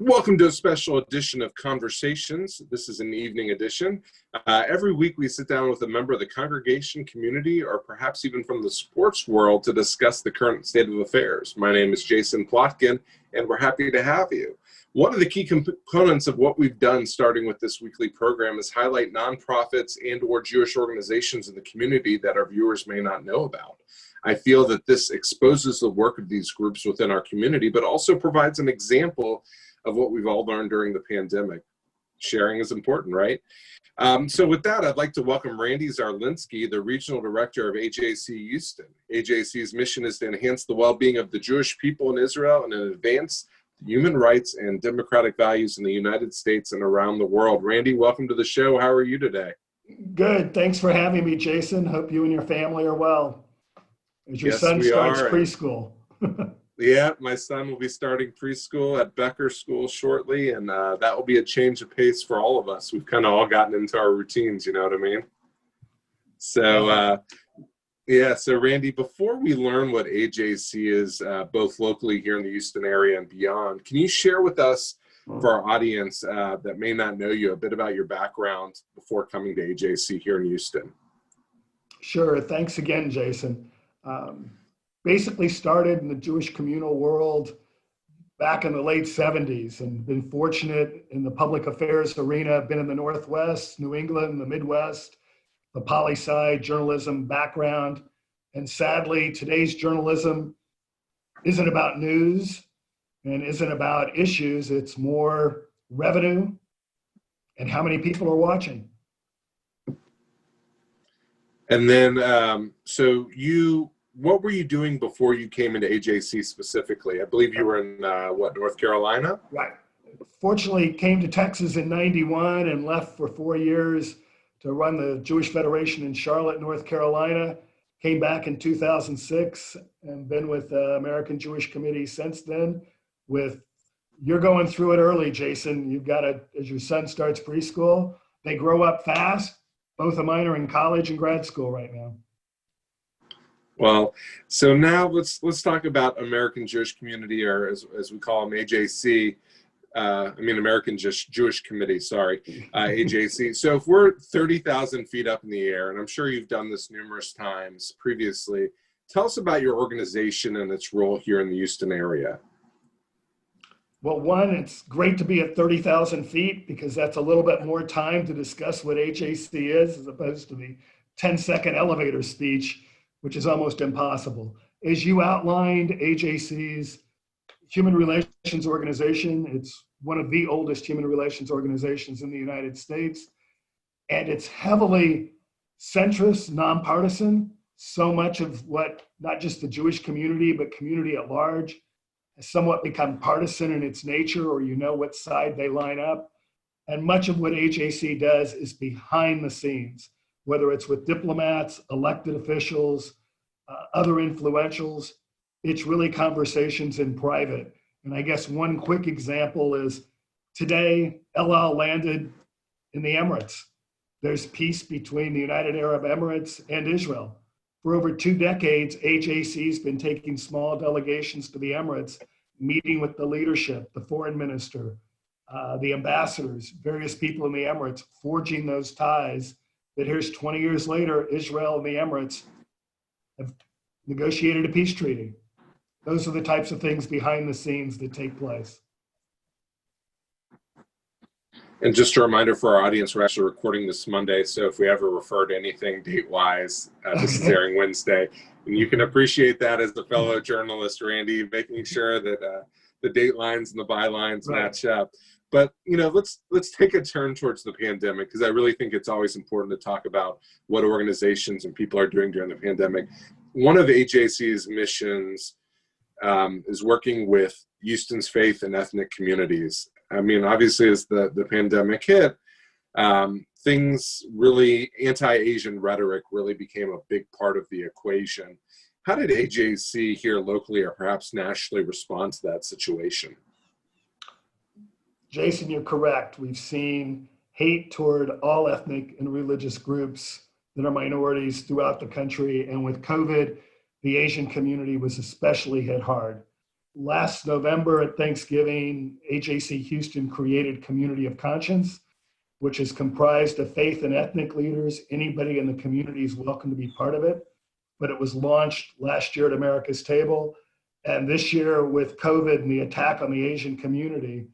Welcome to a special edition of Conversations. This is an evening edition. Every week we sit down with a member of the congregation, community, or perhaps even from the sports world to discuss the current state of affairs. My name is Jason Plotkin, and we're happy to have you. One of the key components of what we've done starting with this weekly program is highlight nonprofits and or Jewish organizations in the community that our viewers may not know about. I feel that this exposes the work of these groups within our community, but also provides an example of what we've all learned during the pandemic. Sharing is important, right? So with that, I'd like to welcome Randy Czarlinsky, the Regional Director of AJC Houston. AJC's mission is to enhance the well-being of the Jewish people in Israel and advance human rights and democratic values in the United States and around the world. Randy, welcome to the show. How are you today? Good. Thanks for having me, Jason. Hope you and your family are well. As your son starts preschool. Yeah, my son will be starting preschool at Becker School shortly, and that will be a change of pace for all of us. We've kind of all gotten into our routines, you know what I mean? So, so Randy, before we learn what AJC is, both locally here in the Houston area and beyond, can you share with us, for our audience that may not know you, a bit about your background before coming to AJC here in Houston? Sure. Thanks again, Jason. Basically started in the Jewish communal world back in the late 70s and been fortunate in the public affairs arena. Been in the Northwest, New England, the Midwest, the poli-sci journalism background. And sadly, today's journalism isn't about news and isn't about issues. It's more revenue and how many people are watching. And then, what were you doing before you came into AJC specifically? I believe you were in, North Carolina? Right. Fortunately, came to Texas in '91 and left for 4 years to run the Jewish Federation in Charlotte, North Carolina. Came back in 2006 and been with the American Jewish Committee since then. You're going through it early, Jason. You've got to, as your son starts preschool, they grow up fast. Both of mine are in college and grad school right now. Well, so now let's talk about American Jewish Community, or as we call them, AJC. American Jewish Committee, sorry, AJC. So if we're 30,000 feet up in the air, and I'm sure you've done this numerous times previously, tell us about your organization and its role here in the Houston area. Well, one, it's great to be at 30,000 feet because that's a little bit more time to discuss what AJC is as opposed to the 10-second elevator speech, which is almost impossible. As you outlined, AJC's human relations organization, it's one of the oldest human relations organizations in the United States, and it's heavily centrist, nonpartisan. So much of what, not just the Jewish community, but community at large, has somewhat become partisan in its nature, or you know what side they line up. And much of what AJC does is behind the scenes, whether it's with diplomats, elected officials, other influentials. It's really conversations in private. And I guess one quick example is today, El Al landed in the Emirates. There's peace between the United Arab Emirates and Israel. For over 2 decades, AJC's been taking small delegations to the Emirates, meeting with the leadership, the foreign minister, the ambassadors, various people in the Emirates, forging those ties that here's 20 years later, Israel and the Emirates have negotiated a peace treaty. Those are the types of things behind the scenes that take place. And just a reminder for our audience, we're actually recording this Monday, so if we ever refer to anything date-wise, this is airing Wednesday. And you can appreciate that as a fellow journalist, Randy, making sure that the date lines and the bylines match up. But, let's take a turn towards the pandemic, because I really think it's always important to talk about what organizations and people are doing during the pandemic. One of AJC's missions is working with Houston's faith and ethnic communities. I mean, obviously, as the pandemic hit, things really, anti-Asian rhetoric really became a big part of the equation. How did AJC here locally or perhaps nationally respond to that situation? Jason, you're correct. We've seen hate toward all ethnic and religious groups that are minorities throughout the country. And with COVID, the Asian community was especially hit hard. last November at Thanksgiving, AJC Houston created Community of Conscience, which is comprised of faith and ethnic leaders. Anybody in the community is welcome to be part of it. But it was launched last year at America's Table. And this year with COVID and the attack on the Asian community,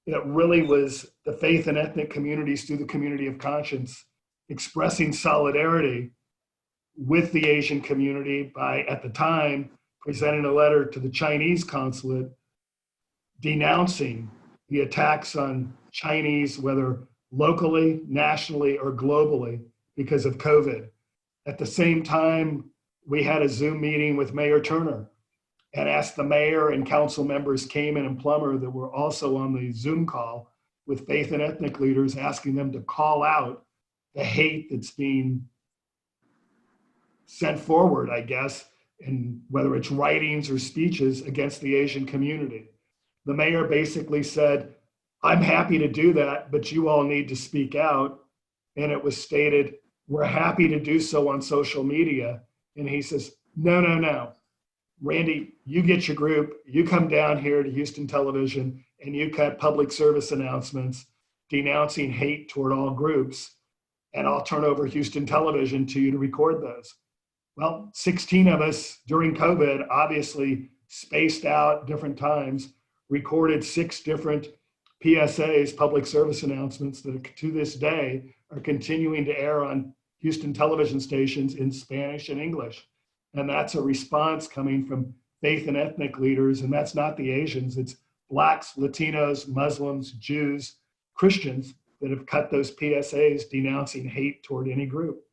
it really was the faith and ethnic communities through the Community of Conscience expressing solidarity with the Asian community by, at the time, presenting a letter to the Chinese consulate denouncing the attacks on Chinese, whether locally, nationally, or globally, because of COVID. At the same time, we had a Zoom meeting with Mayor Turner and asked the mayor and council members, Kamen and Plummer, that were also on the Zoom call with faith and ethnic leaders, asking them to call out the hate that's being sent forward, I guess, and whether it's writings or speeches against the Asian community. The mayor basically said, I'm happy to do that, but you all need to speak out. And it was stated, we're happy to do so on social media. And he says, no. Randy, you get your group, you come down here to Houston Television and you cut public service announcements denouncing hate toward all groups. And I'll turn over Houston Television to you to record those. Well, 16 of us during COVID, obviously spaced out different times, recorded 6 different PSAs, public service announcements, that to this day are continuing to air on Houston television stations in Spanish and English. And that's a response coming from faith and ethnic leaders. And that's not the Asians, it's Blacks, Latinos, Muslims, Jews, Christians that have cut those PSAs denouncing hate toward any group.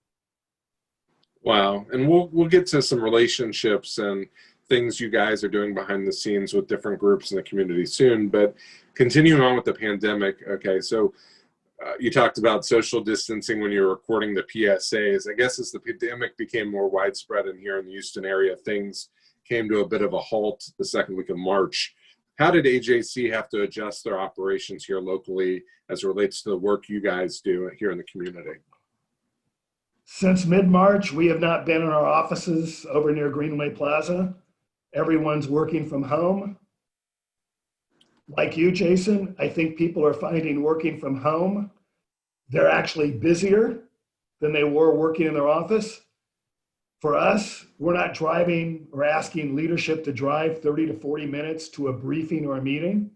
Wow. And we'll get to some relationships and things you guys are doing behind the scenes with different groups in the community soon. But continuing on with the pandemic, okay, so you talked about social distancing when you were recording the PSAs. I guess as the pandemic became more widespread in here in the Houston area, things came to a bit of a halt the second week of March. How did AJC have to adjust their operations here locally as it relates to the work you guys do here in the community? Since mid-March, we have not been in our offices over near Greenway Plaza. Everyone's working from home. Like you, Jason, I think people are finding working from home, they're actually busier than they were working in their office. For us, we're not driving or asking leadership to drive 30 to 40 minutes to a briefing or a meeting.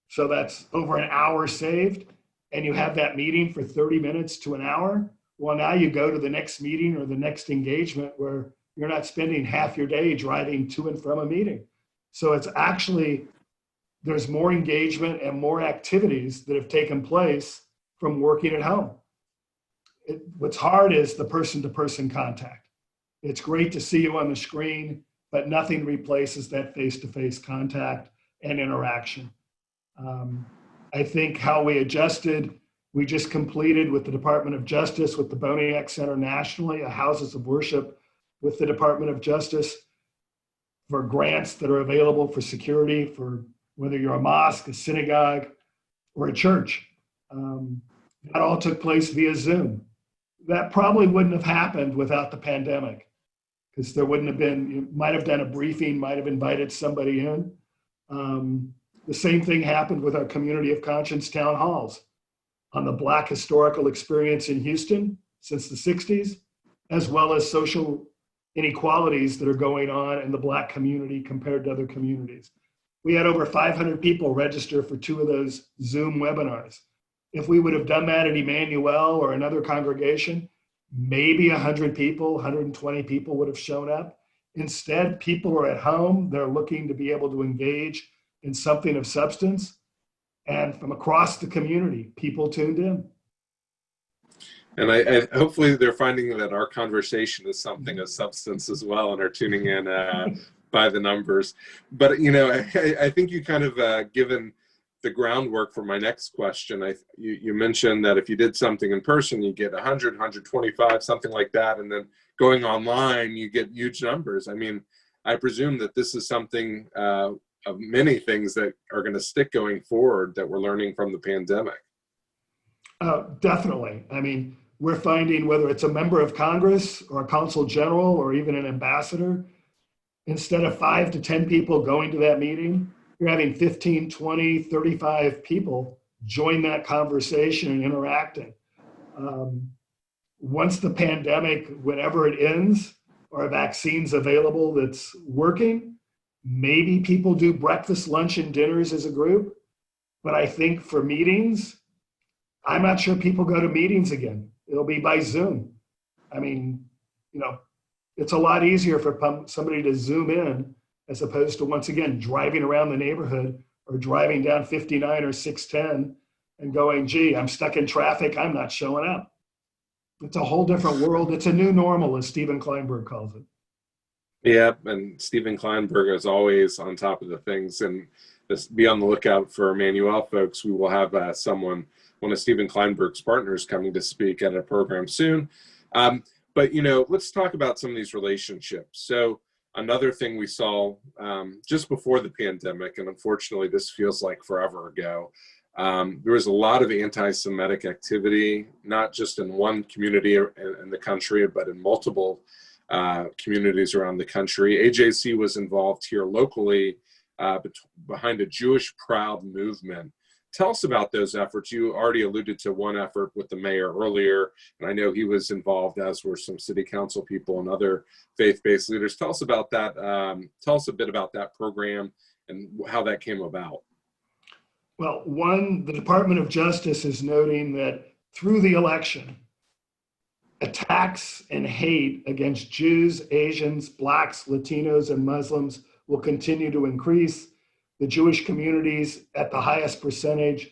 So that's over an hour saved, and you have that meeting for 30 minutes to an hour. Well, now you go to the next meeting or the next engagement where you're not spending half your day driving to and from a meeting. So it's actually, there's more engagement and more activities that have taken place from working at home. What's hard is the person-to-person contact. It's great to see you on the screen, but nothing replaces that face-to-face contact and interaction. I think how we adjusted, we just completed with the Department of Justice, with the Boniac Center nationally, a houses of worship with the Department of Justice for grants that are available for security, for whether you're a mosque, a synagogue, or a church. That all took place via Zoom. That probably wouldn't have happened without the pandemic, because there wouldn't have been, you might have done a briefing, might have invited somebody in. The same thing happened with our Community of Conscience town halls on the Black historical experience in Houston since the 60s, as well as social inequalities that are going on in the Black community compared to other communities. We had over 500 people register for 2 of those Zoom webinars. If we would have done that at Emmanuel or another congregation, maybe 100 people, 120 people would have shown up. Instead, people are at home. They're looking to be able to engage in something of substance. And from across the community, people tuned in. And I hopefully they're finding that our conversation is something of substance as well and are tuning in by the numbers. But, you know, I think you kind of given the groundwork for my next question. You mentioned that if you did something in person, you get 100, 125, something like that. And then going online, you get huge numbers. I mean, I presume that this is something of many things that are going to stick going forward that we're learning from the pandemic. Definitely. I mean, we're finding whether it's a member of Congress or a consul general or even an ambassador, instead of 5 to 10 people going to that meeting, you're having 15, 20, 35 people join that conversation and interacting. Once the pandemic, whenever it ends, or a vaccine's available that's working, maybe people do breakfast, lunch, and dinners as a group. But I think for meetings, I'm not sure people go to meetings again. It'll be by Zoom. I mean, it's a lot easier for somebody to Zoom in as opposed to, once again, driving around the neighborhood or driving down 59 or 610 and going, gee, I'm stuck in traffic, I'm not showing up. It's a whole different world. It's a new normal, as Stephen Kleinberg calls it. Yeah, and Stephen Kleinberg is always on top of the things. And just be on the lookout for Emmanuel, folks. We will have one of Stephen Kleinberg's partners, coming to speak at a program soon. But let's talk about some of these relationships. So another thing we saw just before the pandemic, and unfortunately this feels like forever ago, there was a lot of anti-Semitic activity, not just in one community in the country, but in multiple communities around the country. AJC was involved here locally behind a Jewish Proud movement. Tell us about those efforts. You already alluded to one effort with the mayor earlier, and I know he was involved, as were some city council people and other faith-based leaders. Tell us about that. Tell us a bit about that program and how that came about. Well, the Department of Justice is noting that through the election, attacks and hate against Jews, Asians, Blacks, Latinos, and Muslims will continue to increase. The Jewish communities at the highest percentage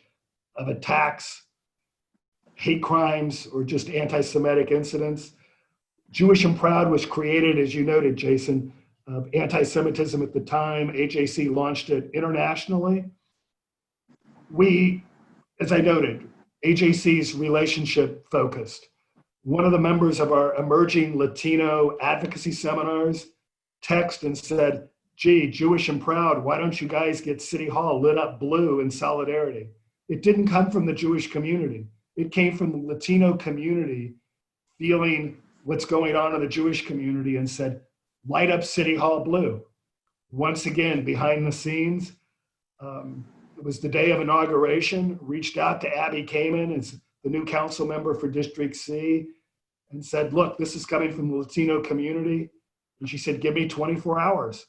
of attacks, hate crimes, or just anti-Semitic incidents. Jewish and Proud was created, as you noted, Jason, of anti-Semitism at the time. AJC launched it internationally. We, as I noted, AJC's relationship focused. One of the members of our emerging Latino advocacy seminars texted and said, gee, Jewish and Proud, why don't you guys get City Hall lit up blue in solidarity? It didn't come from the Jewish community. It came from the Latino community feeling what's going on in the Jewish community and said, light up City Hall blue. Once again, behind the scenes, it was the day of inauguration, reached out to Abby Kamen as the new council member for District C and said, look, this is coming from the Latino community. And she said, give me 24 hours.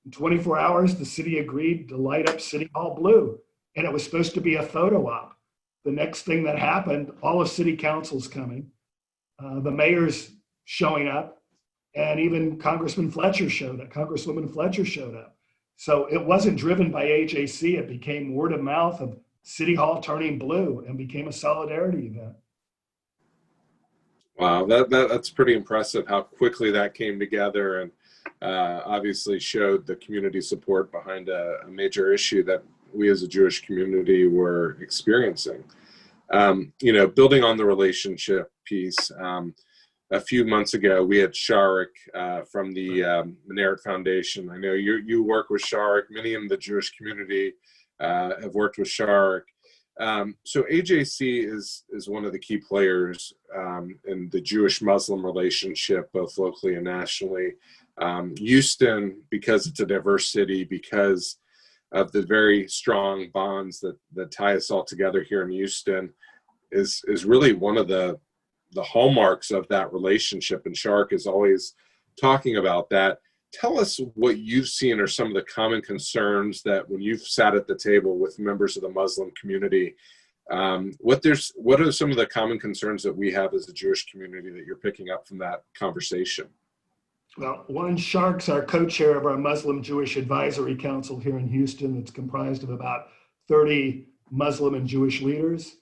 In 24 hours, the city agreed to light up City Hall blue. And it was supposed to be a photo op. The next thing that happened, all of city council's coming, the mayor's showing up, and even Congresswoman Fletcher showed up. So it wasn't driven by AJC. It became word of mouth of City Hall turning blue and became a solidarity event. Wow, that's pretty impressive how quickly that came together, and obviously showed the community support behind a major issue that we as a Jewish community were experiencing. Building on the relationship piece, a few months ago, we had Sharik from the Mineret Foundation. I know you work with Sharik. Many in the Jewish community have worked with Sharik. So AJC is one of the key players in the Jewish-Muslim relationship, both locally and nationally. Houston, because it's a diverse city, because of the very strong bonds that tie us all together here in Houston, is really one of the hallmarks of that relationship, and Sharik is always talking about that. Tell us what you've seen are some of the common concerns that when you've sat at the table with members of the Muslim community, what are some of the common concerns that we have as a Jewish community that you're picking up from that conversation? Well, one, Sharik's our co-chair of our Muslim Jewish Advisory Council here in Houston. It's comprised of about 30 Muslim and Jewish leaders.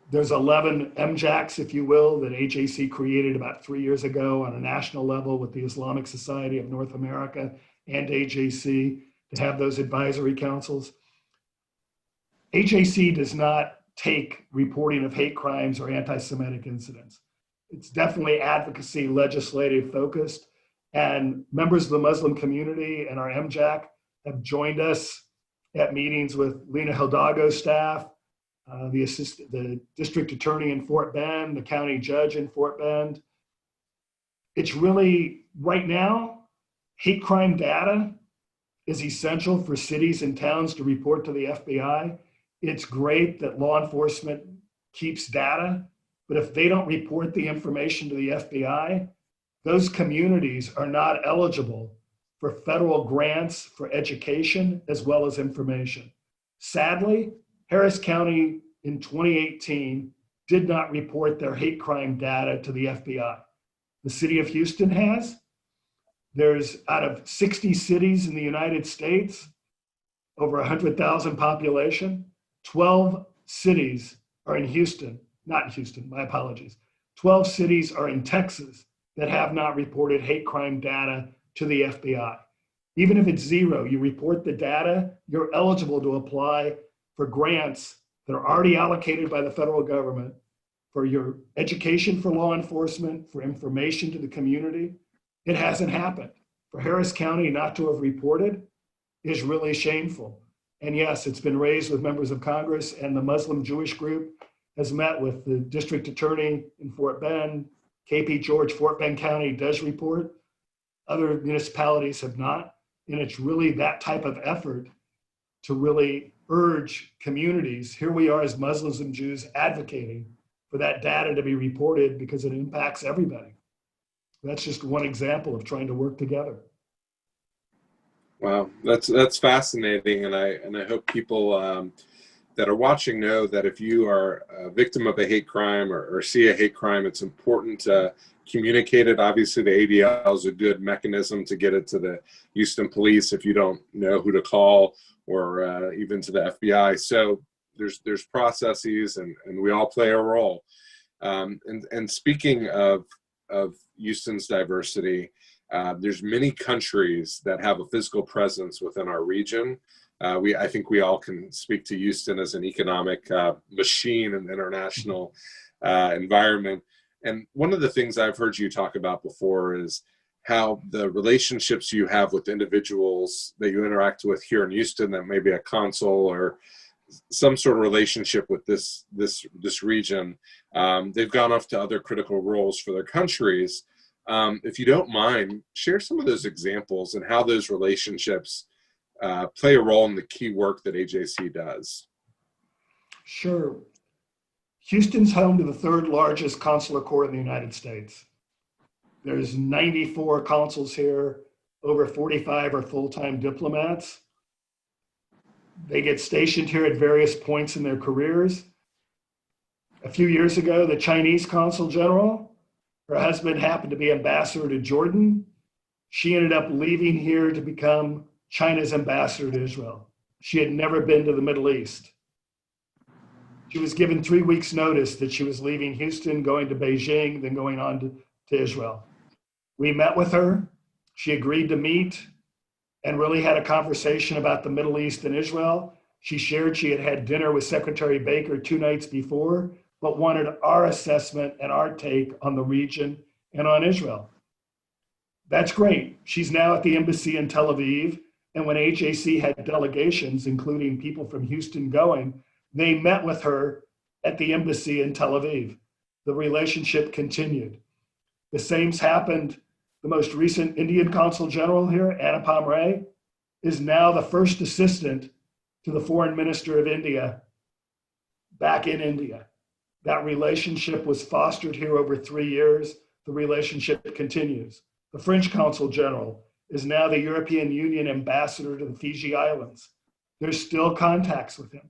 There's 11 MJACs, if you will, that AJC created about 3 years ago on a national level with the Islamic Society of North America and AJC to have those advisory councils. AJC does not take reporting of hate crimes or anti-Semitic incidents. It's definitely advocacy, legislative focused, and members of the Muslim community and our MJAC have joined us at meetings with Lena Hidalgo's staff, the district attorney in Fort Bend, the county judge in Fort Bend. it's really, right now, hate crime data is essential for cities and towns to report to the FBI. It's great that law enforcement keeps data, but if they don't report the information to the FBI, those communities are not eligible for federal grants for education as well as information. Sadly, Harris County in 2018 did not report their hate crime data to the FBI. The city of Houston has. There's out of 60 cities in the United States, over 100,000 population, 12 cities are in Houston, not in Houston, my apologies. 12 cities are in Texas that have not reported hate crime data to the FBI. Even if it's zero, you report the data, you're eligible to apply for grants that are already allocated by the federal government for your education for law enforcement, for information to the community. It hasn't happened. For Harris County not to have reported is really shameful. And yes, it's been raised with members of Congress, and the Muslim Jewish group has met with the district attorney in Fort Bend. KP George, Fort Bend County does report. Other municipalities have not. And it's really that type of effort to really urge communities. Here we are as Muslims and Jews advocating for that data to be reported because it impacts everybody. That's just one example of trying to work together. Wow, that's fascinating, and I hope people that are watching know that if you are a victim of a hate crime or see a hate crime, it's important to communicate it. Obviously, the ADL is a good mechanism to get it to the Houston police if you don't know who to call, or even to the FBI. So there's processes, and we all play a role. And speaking of Houston's diversity, there's many countries that have a physical presence within our region. I think we all can speak to Houston as an economic machine in the international environment. And one of the things I've heard you talk about before is how the relationships you have with individuals that you interact with here in Houston, that may be a consul or some sort of relationship with this region, they've gone off to other critical roles for their countries. If you don't mind, share some of those examples and how those relationships play a role in the key work that AJC does. Sure. Houston's home to the third largest consular corps in the United States. There's 94 consuls here, over 45 are full-time diplomats. They get stationed here at various points in their careers. A few years ago, the Chinese consul general, her husband happened to be ambassador to Jordan. She ended up leaving here to become China's ambassador to Israel. She had never been to the Middle East. She was given 3 weeks notice that she was leaving Houston, going to Beijing, then going on to Israel. We met with her. She agreed to meet and really had a conversation about the Middle East and Israel. She shared she had had dinner with Secretary Baker 2 nights before, but wanted our assessment and our take on the region and on Israel. That's great. She's now at the embassy in Tel Aviv. And when AJC had delegations, including people from Houston going, they met with her at the embassy in Tel Aviv. The relationship continued. The same's happened. The most recent Indian Consul General here, Anupam Ray, is now the first assistant to the Foreign Minister of India back in India. That relationship was fostered here over 3 years. The relationship continues. The French Consul General is now the European Union ambassador to the Fiji Islands. There's still contacts with him.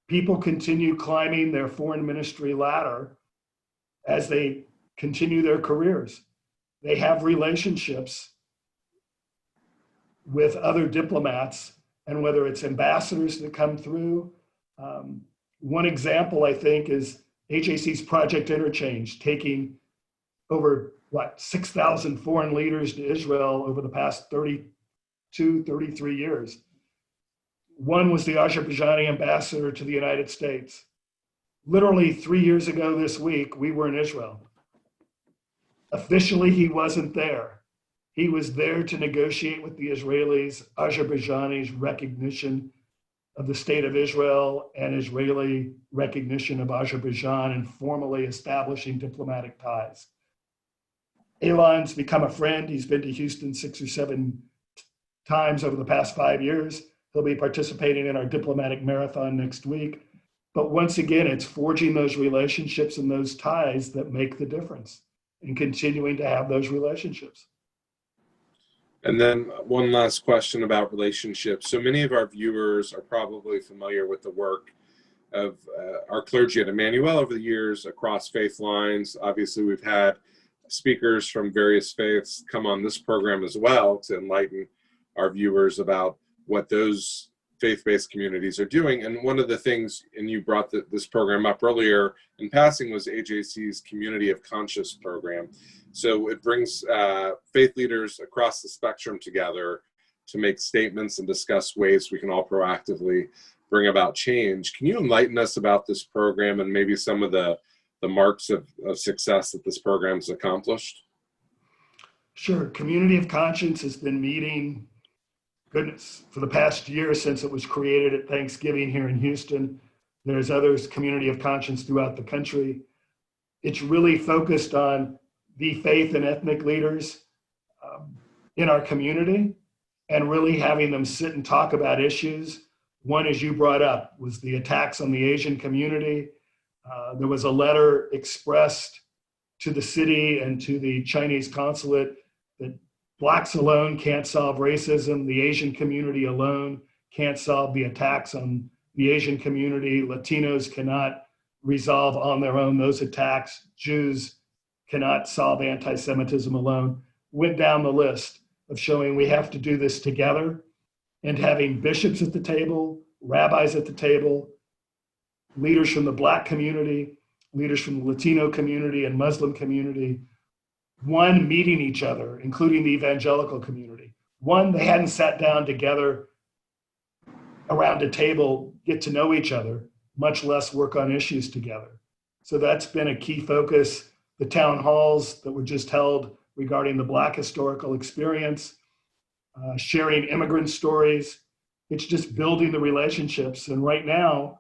People continue climbing their foreign ministry ladder as they continue their careers. They have relationships with other diplomats, and whether it's ambassadors that come through. One example, I think, is AJC's Project Interchange, taking over 6,000 foreign leaders to Israel over the past 32, 33 years. One was the Azerbaijani ambassador to the United States. Literally 3 years ago this week, we were in Israel. Officially, he wasn't there. He was there to negotiate with the Israelis, Azerbaijanis' recognition of the state of Israel and Israeli recognition of Azerbaijan, and formally establishing diplomatic ties. Elon's become a friend. He's been to Houston 6 or 7 times over the past 5 years. He'll be participating in our diplomatic marathon next week. But once again, it's forging those relationships and those ties that make the difference and continuing to have those relationships. And then one last question about relationships. So many of our viewers are probably familiar with the work of our clergy at Emmanuel over the years across faith lines. Obviously, we've had speakers from various faiths come on this program as well to enlighten our viewers about what those faith-based communities are doing. And one of the things, and you brought this program up earlier in passing, was AJC's Community of Conscience program. So it brings faith leaders across the spectrum together to make statements and discuss ways we can all proactively bring about change. Can you enlighten us about this program and maybe some of the marks of success that this program has accomplished? Sure. Community of Conscience has been meeting, goodness, for the past year since it was created at Thanksgiving here in Houston. There's others, Community of Conscience, throughout the country. It's really focused on the faith and ethnic leaders in our community and really having them sit and talk about issues. One, as you brought up, was the attacks on the Asian community. There was a letter expressed to the city and to the Chinese consulate that Blacks alone can't solve racism. The Asian community alone can't solve the attacks on the Asian community. Latinos cannot resolve on their own those attacks. Jews cannot solve anti-Semitism alone. Went down the list of showing we have to do this together, and having bishops at the table, rabbis at the table, leaders from the Black community, leaders from the Latino community and Muslim community, one, meeting each other, including the evangelical community. One, they hadn't sat down together around a table, get to know each other, much less work on issues together. So that's been a key focus. The town halls that were just held regarding the Black historical experience, sharing immigrant stories. It's just building the relationships. And right now,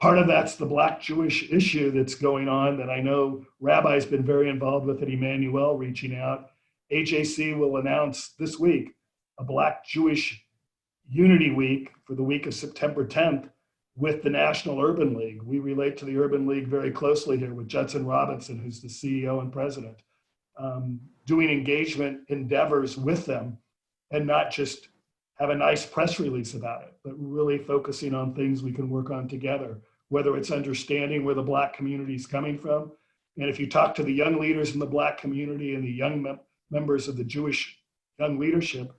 part of that's the Black-Jewish issue that's going on that I know Rabbi's been very involved with at Emmanuel, reaching out. AJC will announce this week a Black-Jewish Unity Week for the week of September 10th with the National Urban League. We relate to the Urban League very closely here with Judson Robinson, who's the CEO and president, doing engagement endeavors with them and not just have a nice press release about it, but really focusing on things we can work on together, whether it's understanding where the Black community is coming from. And if you talk to the young leaders in the Black community and the young members of the Jewish young leadership,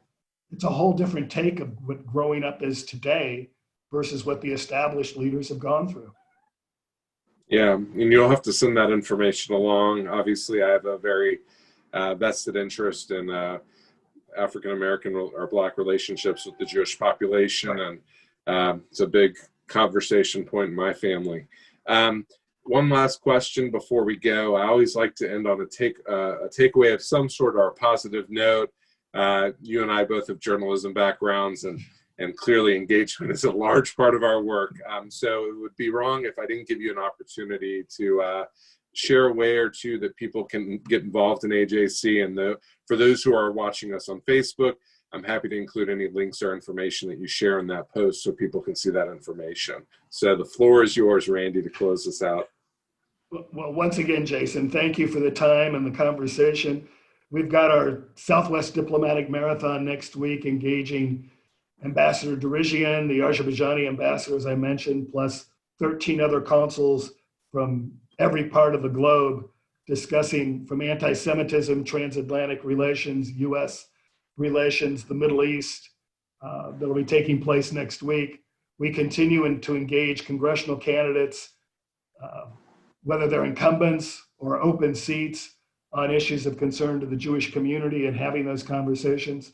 it's a whole different take of what growing up is today versus what the established leaders have gone through. Yeah, and you'll have to send that information along. Obviously, I have a very vested interest in African-American or Black relationships with the Jewish population, and it's a big conversation point in my family. One last question before we go. I always like to end on a takeaway of some sort or a positive note. You and I both have journalism backgrounds, and clearly engagement is a large part of our work. So it would be wrong if I didn't give you an opportunity to share a way or two that people can get involved in AJC. And for those who are watching us on Facebook, I'm happy to include any links or information that you share in that post so people can see that information. So the floor is yours, Randy, to close this out. Well, once again, Jason, thank you for the time and the conversation. We've got our Southwest Diplomatic Marathon next week, engaging Ambassador Dirijian, the Azerbaijani ambassador, as I mentioned, plus 13 other consuls from every part of the globe, discussing from anti-Semitism, transatlantic relations, U.S. relations, the Middle East, that'll be taking place next week. We continue to engage congressional candidates, whether they're incumbents or open seats, on issues of concern to the Jewish community, and having those conversations.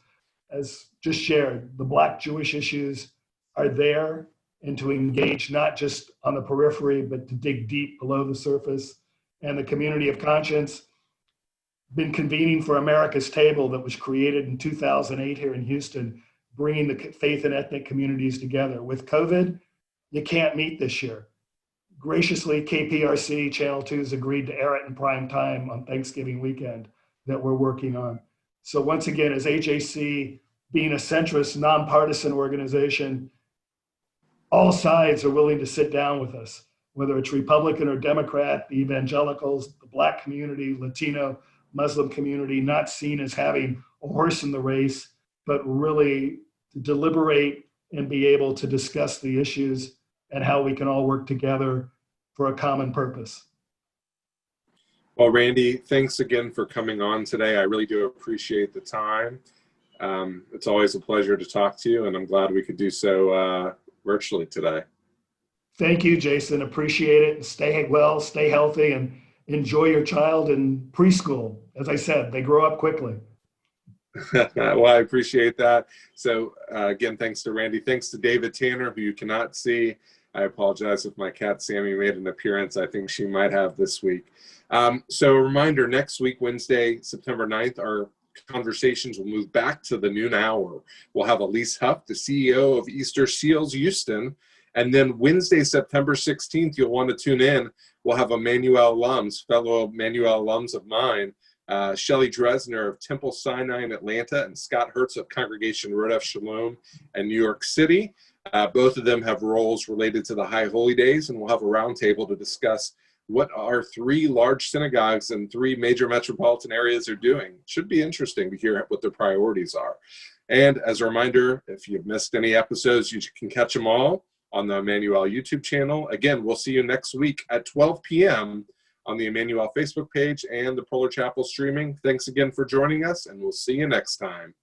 As just shared, the Black-Jewish issues are there, and to engage not just on the periphery, but to dig deep below the surface. And the Community of Conscience, been convening for America's Table, that was created in 2008 here in Houston, bringing the faith and ethnic communities together. With COVID, you can't meet this year. Graciously, KPRC Channel 2 has agreed to air it in prime time on Thanksgiving weekend. that we're working on. So once again, as AJC, being a centrist, nonpartisan organization, all sides are willing to sit down with us, whether it's Republican or Democrat, the evangelicals, the Black community, Latino, Muslim community, not seen as having a horse in the race, but really to deliberate and be able to discuss the issues and how we can all work together for a common purpose. Well, Randy, thanks again for coming on today. I really do appreciate the time. It's always a pleasure to talk to you, and I'm glad we could do so virtually today. Thank you, Jason. Appreciate it. Stay well, stay healthy, and enjoy your child in preschool. As I said, they grow up quickly. Well, I appreciate that. So again, thanks to Randy. Thanks to David Tanner, who you cannot see. I apologize if my cat Sammy made an appearance. I think she might have this week. So a reminder, next week, Wednesday, September 9th, our conversations will move back to the noon hour. We'll have Elise Huff, the CEO of Easter Seals Houston. And then Wednesday, September 16th, you'll want to tune in. We'll have Emanu alums, fellow Emanu alums of mine, Shelly Dresner of Temple Sinai in Atlanta and Scott Hertz of Congregation Rodef Shalom in New York City. Both of them have roles related to the High Holy Days, and we'll have a roundtable to discuss what our 3 large synagogues and 3 major metropolitan areas are doing. Should be interesting to hear what their priorities are. And as a reminder, if you've missed any episodes, you can catch them all on the Emmanuel YouTube channel. Again, we'll see you next week at 12 p.m. on the Emmanuel Facebook page and the Polar Chapel streaming. Thanks again for joining us, and we'll see you next time.